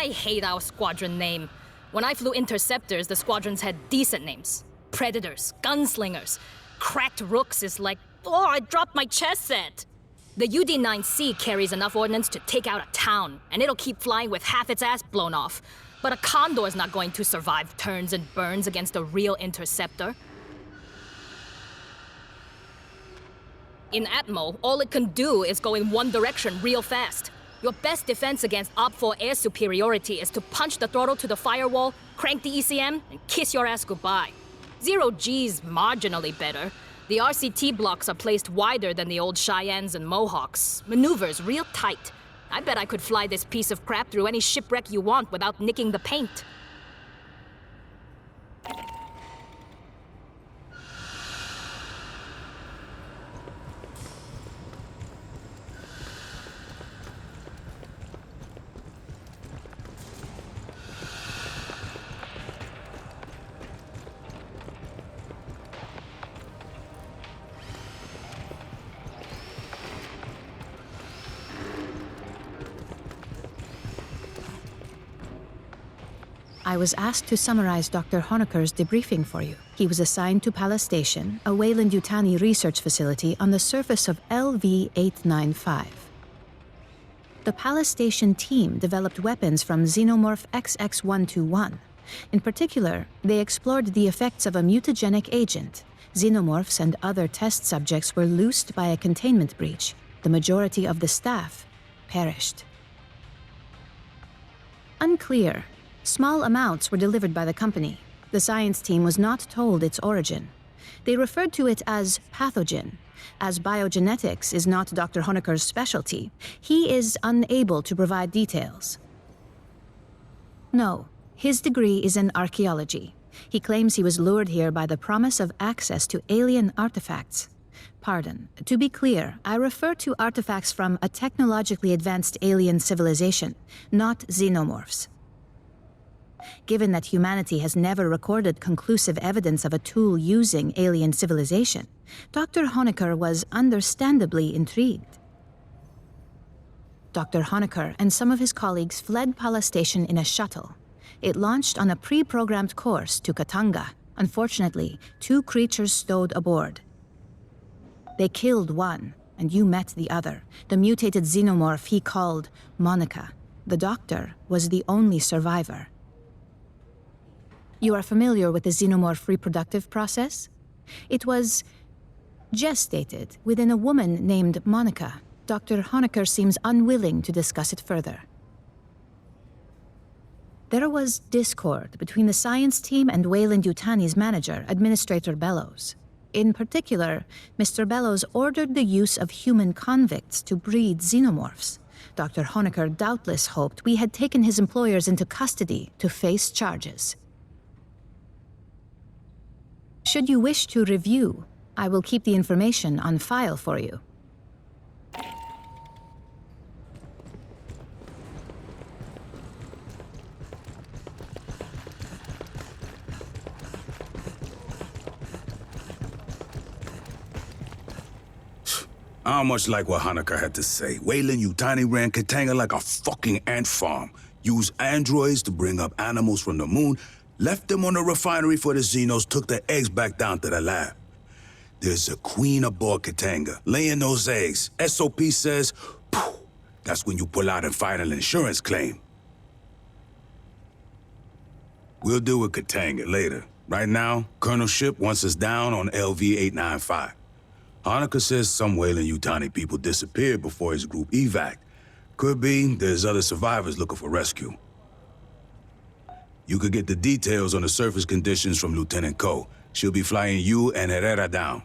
I hate our squadron name. When I flew interceptors, the squadrons had decent names. Predators, gunslingers. Cracked Rooks is like, oh, I dropped my chess set. The UD-9C carries enough ordnance to take out a town, and it'll keep flying with half its ass blown off. But a Condor's not going to survive turns and burns against a real interceptor. In Atmo, all it can do is go in one direction real fast. Your best defense against Op-4 air superiority is to punch the throttle to the firewall, crank the ECM, and kiss your ass goodbye. Zero G's marginally better. The RCT blocks are placed wider than the old Cheyennes and Mohawks. Maneuvers real tight. I bet I could fly this piece of crap through any shipwreck you want without nicking the paint. I was asked to summarize Dr. Honecker's debriefing for you. He was assigned to Pala Station, a Weyland-Yutani research facility on the surface of LV-895. The Pala Station team developed weapons from Xenomorph XX-121. In particular, they explored the effects of a mutagenic agent. Xenomorphs and other test subjects were loosed by a containment breach. The majority of the staff perished. Unclear. Small amounts were delivered by the company. The science team was not told its origin. They referred to it as pathogen. As biogenetics is not Dr. Honecker's specialty, he is unable to provide details. No, his degree is in archaeology. He claims he was lured here by the promise of access to alien artifacts. Pardon, to be clear, I refer to artifacts from a technologically advanced alien civilization, not xenomorphs. Given that humanity has never recorded conclusive evidence of a tool using alien civilization, Dr. Honecker was understandably intrigued. Dr. Honecker and some of his colleagues fled Pala Station in a shuttle. It launched on a pre-programmed course to Katanga. Unfortunately, 2 creatures stowed aboard. They killed one, and you met the other, the mutated xenomorph he called Monica. The doctor was the only survivor. You are familiar with the xenomorph reproductive process? It was gestated within a woman named Monica. Dr. Honecker seems unwilling to discuss it further. There was discord between the science team and Weyland-Yutani's manager, Administrator Bellows. In particular, Mr. Bellows ordered the use of human convicts to breed xenomorphs. Dr. Honecker doubtless hoped we had taken his employers into custody to face charges. Should you wish to review, I will keep the information on file for you. I don't much like what Honecker had to say. Weyland-Yutani ran Katanga like a fucking ant farm. Used androids to bring up animals from the moon, left them on the refinery for the Xenos, took the eggs back down to the lab. There's a queen aboard Katanga, laying those eggs. SOP says, poof, that's when you pull out and file an insurance claim. We'll deal with Katanga later. Right now, Colonel Ship wants us down on LV-895. Honecker says some Weyland-Yutani people disappeared before his group evac. Could be there's other survivors looking for rescue. You could get the details on the surface conditions from Lieutenant Ko. She'll be flying you and Herrera down.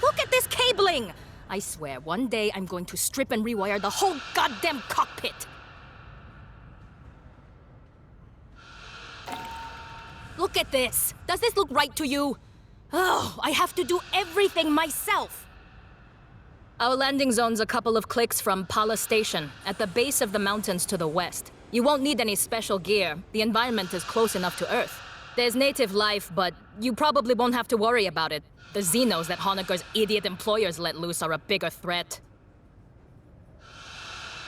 Look at this cabling! I swear, one day I'm going to strip and rewire the whole goddamn cockpit! Look at this! Does this look right to you? Oh, I have to do everything myself! Our landing zone's a couple of clicks from Pala Station, at the base of the mountains to the west. You won't need any special gear. The environment is close enough to Earth. There's native life, but you probably won't have to worry about it. The Xenos that Honocker's idiot employers let loose are a bigger threat.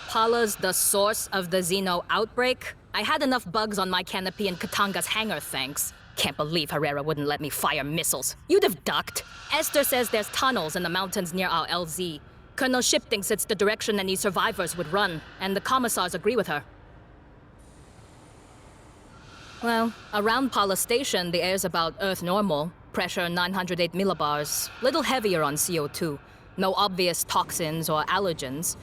Pala's the source of the Xeno outbreak? I had enough bugs on my canopy in Katanga's hangar, thanks. Can't believe Herrera wouldn't let me fire missiles. You'd have ducked. Esther says there's tunnels in the mountains near our LZ. Colonel Ship thinks it's the direction any survivors would run, and the commissars agree with her. Well, around Pala Station, the air's about Earth normal. Pressure 908 millibars. Little heavier on CO2. No obvious toxins or allergens.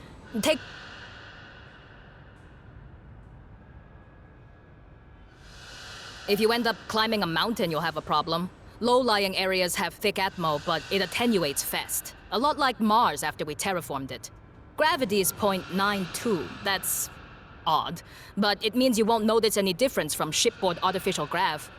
If you end up climbing a mountain, you'll have a problem. Low-lying areas have thick atmo, but it attenuates fast. A lot like Mars after we terraformed it. Gravity is 0.92. That's odd, but it means you won't notice any difference from shipboard artificial grav.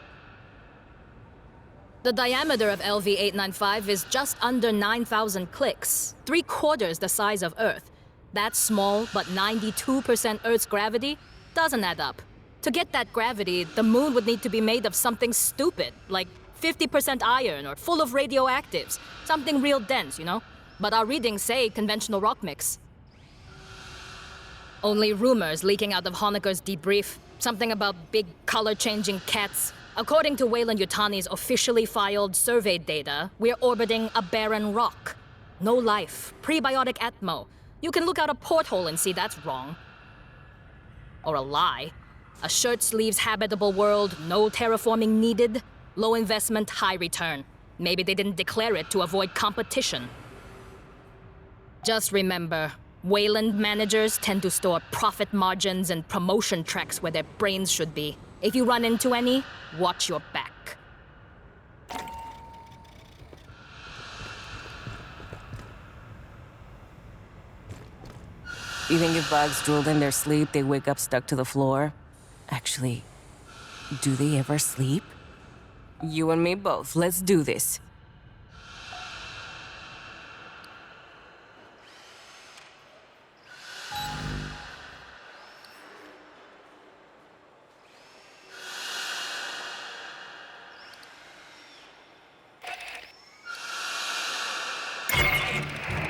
The diameter of LV-895 is just under 9,000 clicks, 3/4 the size of Earth. That's small, but 92% Earth's gravity doesn't add up. To get that gravity, the moon would need to be made of something stupid, like 50% iron or full of radioactives. Something real dense, you know? But our readings say conventional rock mix. Only rumors leaking out of Honocker's debrief. Something about big color-changing cats. According to Weyland-Yutani's officially filed survey data, we're orbiting a barren rock. No life, prebiotic atmo. You can look out a porthole and see that's wrong. Or a lie. A shirt-sleeves habitable world, no terraforming needed. Low investment, high return. Maybe they didn't declare it to avoid competition. Just remember, Weyland managers tend to store profit margins and promotion tracks where their brains should be. If you run into any, watch your back. You think if bugs drooled in their sleep, they wake up stuck to the floor? Actually, do they ever sleep? You and me both. Let's do this.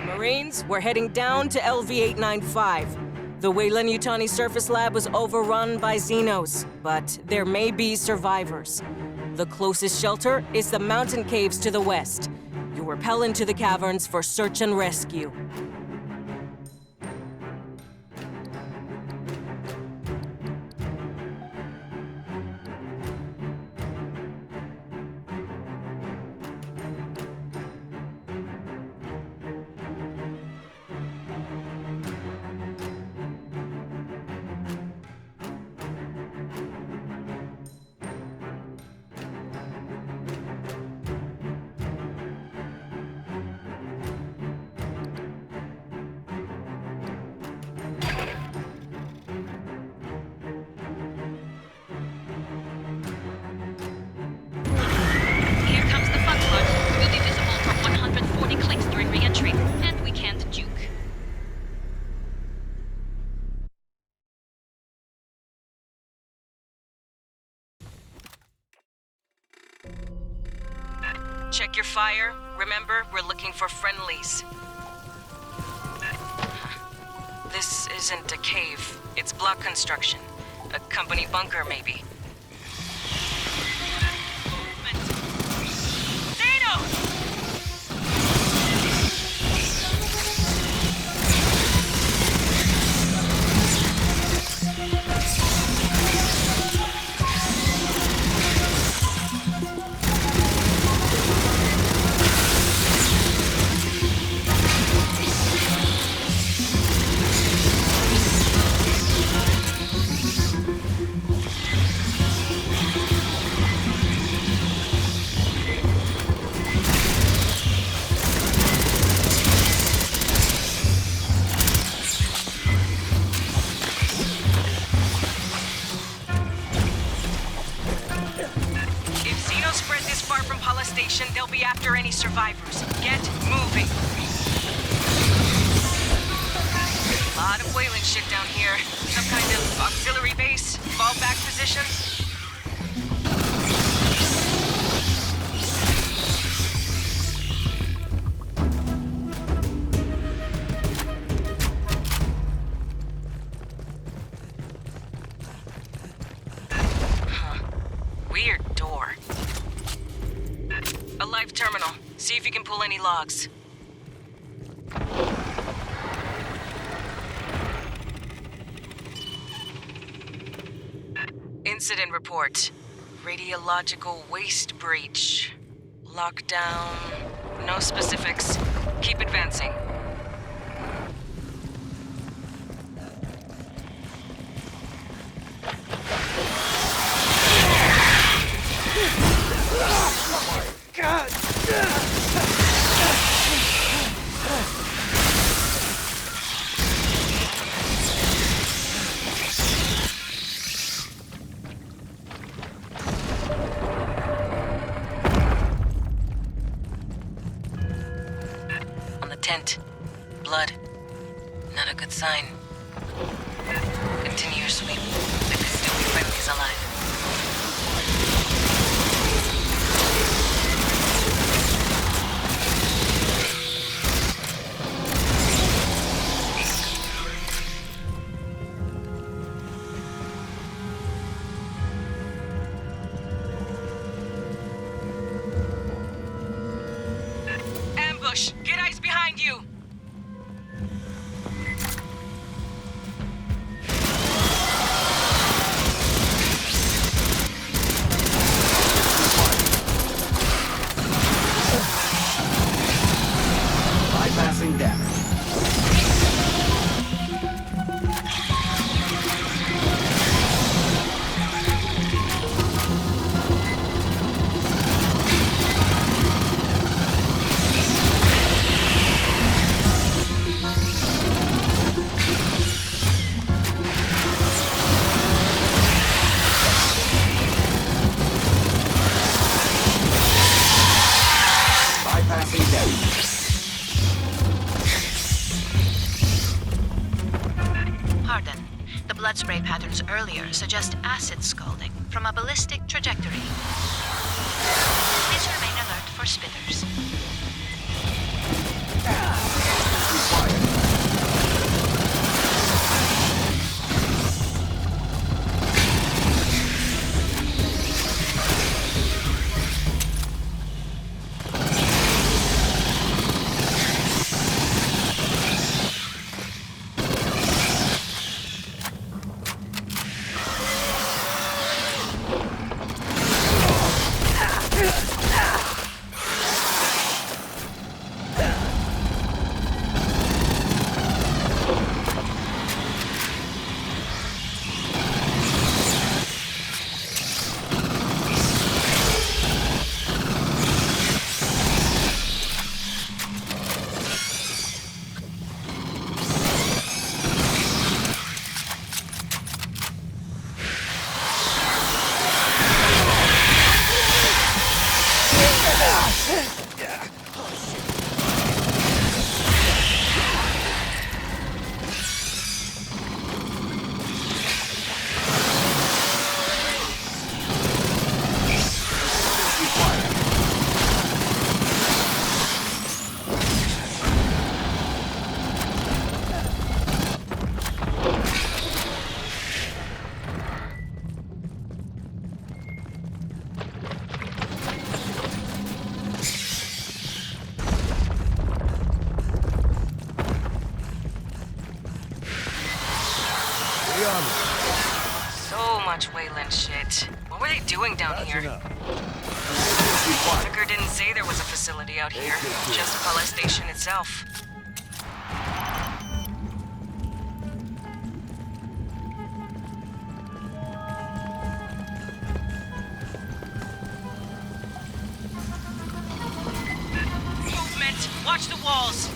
Marines, we're heading down to LV-895. The Weyland-Yutani surface lab was overrun by Xenos, but there may be survivors. The closest shelter is the mountain caves to the west. You rappel into the caverns for search and rescue. Check your fire. Remember, we're looking for friendlies. This isn't a cave. It's block construction. A company bunker, maybe. Station, they'll be after any survivors. Get moving. A lot of Weyland shit down here. Some kind of auxiliary base. position? Weird door. A live terminal. See if you can pull any logs. Incident report. Radiological waste breach. Lockdown. No specifics. Keep advancing. On the tent. Blood. Not a good sign. Continue your sweep. There could still be friendlies alive. Ambush! Get eyes behind you! Bypassing damage. Bypassing damage. Pardon. The blood spray patterns earlier suggest acid scalding from a ballistic trajectory. Please remain alert for spitters. So much Wayland shit. What were they doing down here? Tucker didn't say there was a facility out here, just Pala Station itself. Movement! Watch the walls!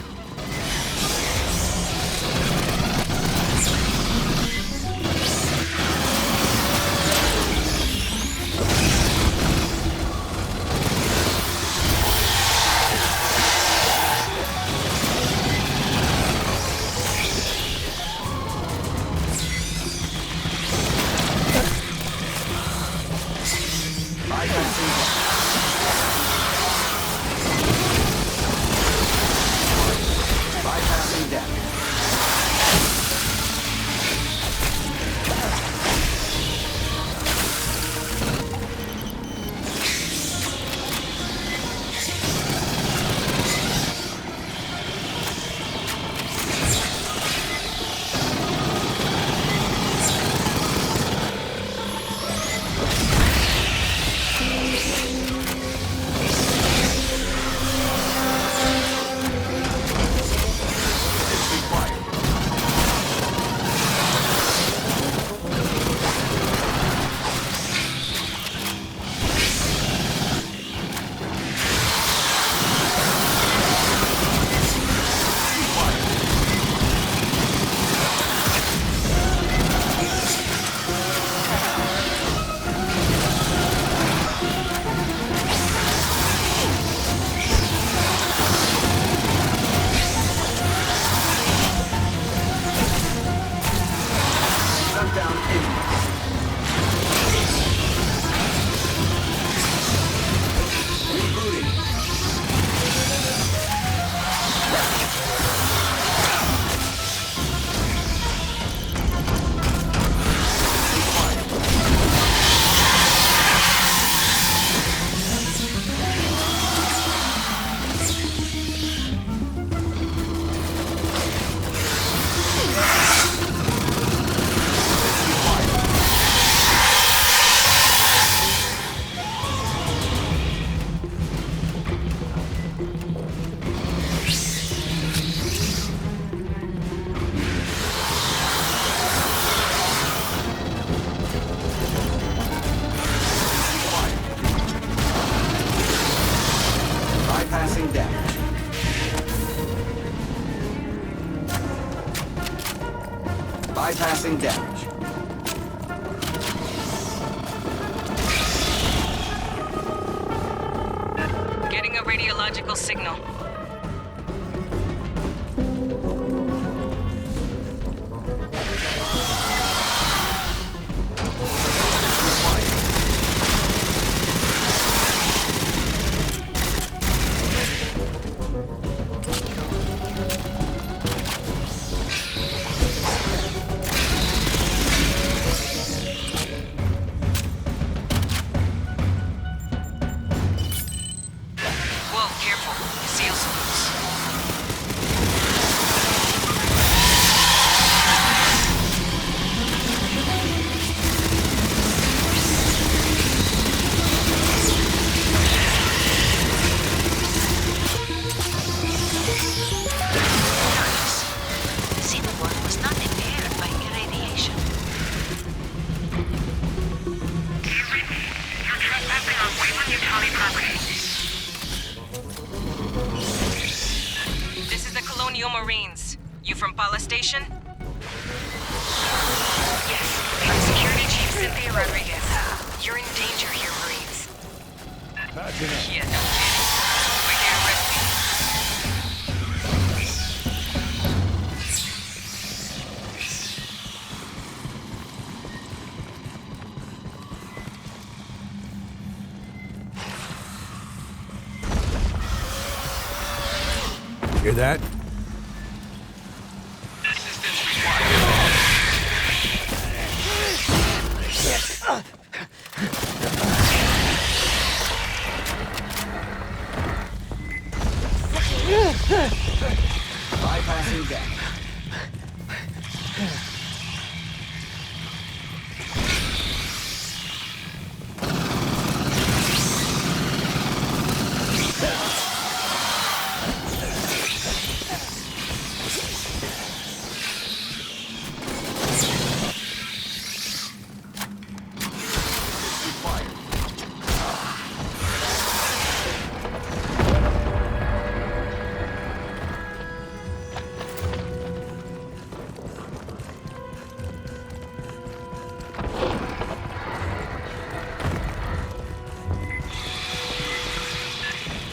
Bypassing damage. Getting a radiological signal. Whoa, careful. Seal's loose. Xenomorph was not impaired by irradiation. You're trespassing on Wayland Utali property. This is the Colonial Marines. You from Pala Station? Yes, I'm Security Chief Cynthia Rodriguez. You're in danger here, Marines. Yeah, no kidding. We're here rescue. Hear that? Bypassing damage.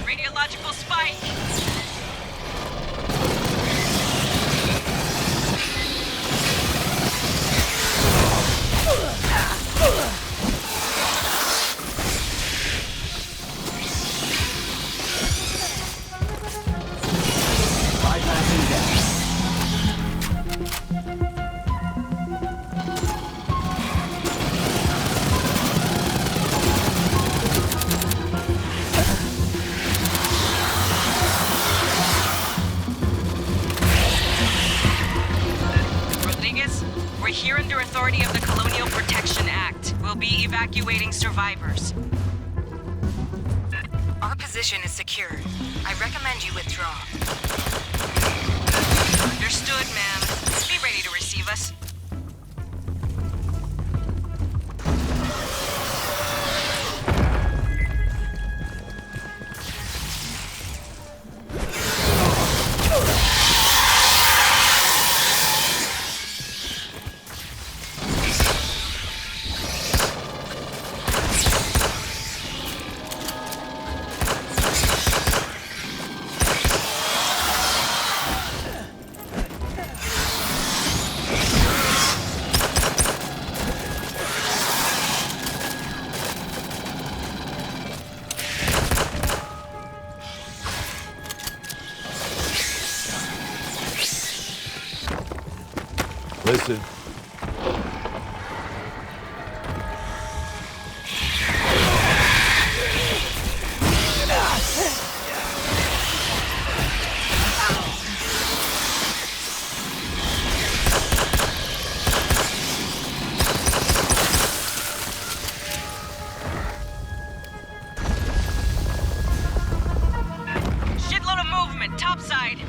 Radiological spike! Bypassing damage. Rodriguez, we're here under authority of the Colonial Protection Act. We'll be evacuating survivors. Our position is secure. I recommend you withdraw. Understood, ma'am. Be ready to receive us. Listen. Shitload of movement, topside.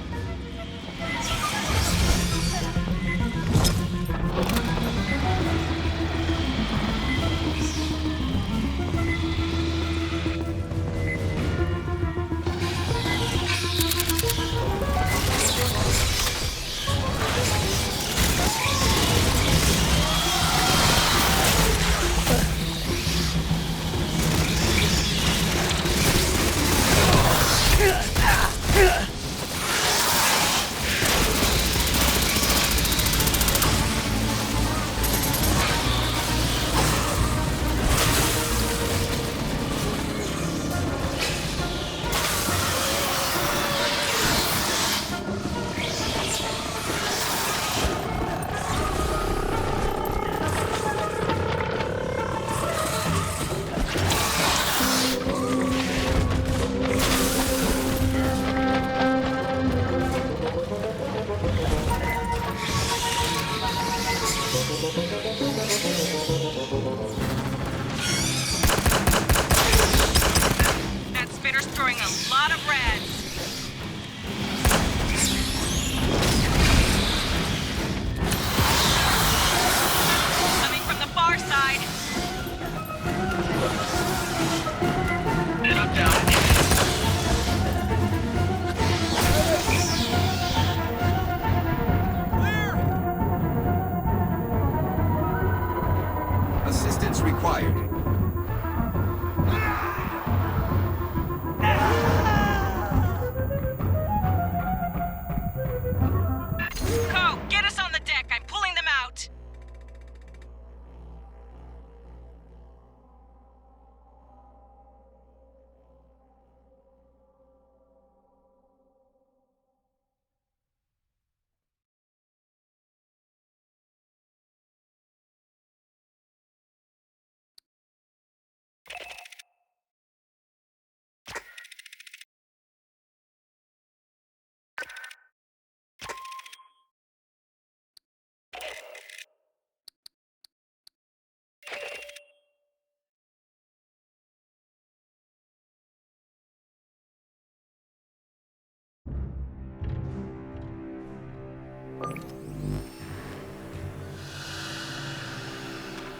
destroying a lot of rads. Coming from the far side. Shut down. Assistance required.